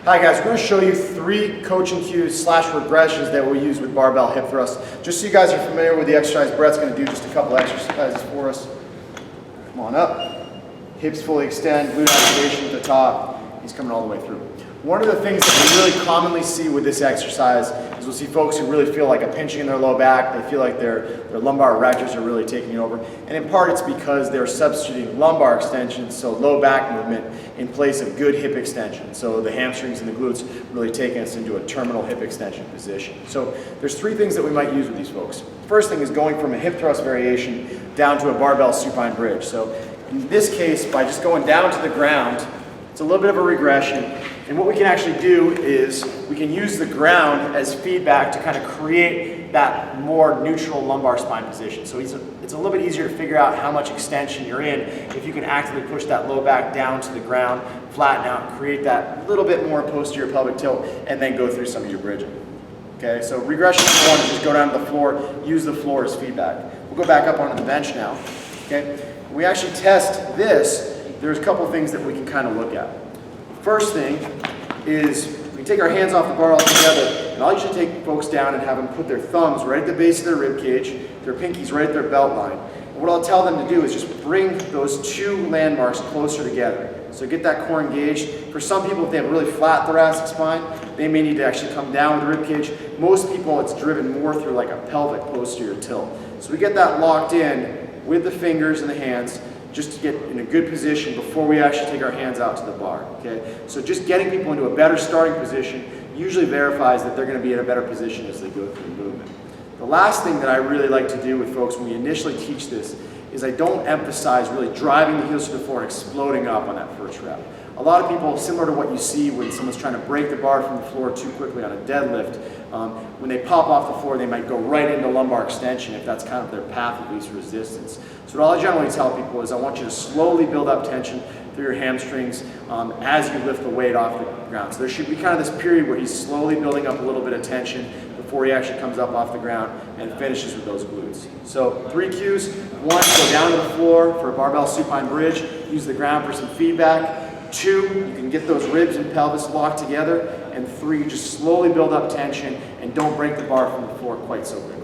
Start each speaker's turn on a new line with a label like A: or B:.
A: Hi guys, we're going to show you 3 coaching cues / regressions that we'll use with barbell hip thrusts. Just so you guys are familiar with the exercise, Brett's going to do just a couple exercises for us. Come on up. Hips fully extend, glute activation at the top. He's coming all the way through. One of the things that we really commonly see with this exercise is we'll see folks who really feel like a pinching in their low back. They feel like their lumbar erectors are really taking over. And in part it's because they're substituting lumbar extension, so low back movement, in place of good hip extension. So the hamstrings and the glutes really taking us into a terminal hip extension position. So there's 3 things that we might use with these folks. First thing is going from a hip thrust variation down to a barbell supine bridge. So in this case, by just going down to the ground, it's a little bit of a regression. And what we can actually do is we can use the ground as feedback to kind of create that more neutral lumbar spine position. So it's a little bit easier to figure out how much extension you're in if you can actively push that low back down to the ground, flatten out, create that little bit more posterior pelvic tilt, and then go through some of your bridging. Okay, so regression number 1 is just go down to the floor, use the floor as feedback. We'll go back up onto the bench now. Okay, when we actually test this, there's a couple things that we can kind of look at. First thing is we take our hands off the bar all together, and I'll usually take folks down and have them put their thumbs right at the base of their rib cage, their pinkies right at their belt line. And what I'll tell them to do is just bring those 2 landmarks closer together. So get that core engaged. For some people, if they have a really flat thoracic spine, they may need to actually come down with the rib cage. Most people, it's driven more through like a pelvic posterior tilt. So we get that locked in with the fingers and the hands, just to get in a good position before we actually take our hands out to the bar, okay? So just getting people into a better starting position usually verifies that they're going to be in a better position as they go through the movement. The last thing that I really like to do with folks when we initially teach this is I don't emphasize really driving the heels to the floor and exploding up on that first rep. A lot of people, similar to what you see when someone's trying to break the bar from the floor too quickly on a deadlift, when they pop off the floor, they might go right into lumbar extension if that's kind of their path of least resistance. So what I generally tell people is I want you to slowly build up tension through your hamstrings as you lift the weight off the ground. So there should be kind of this period where he's slowly building up a little bit of tension before he actually comes up off the ground and finishes with those glutes. So 3 cues. 1, go down to the floor for a barbell supine bridge. Use the ground for some feedback. 2, you can get those ribs and pelvis locked together. And 3, just slowly build up tension and don't break the bar from the floor quite so quickly.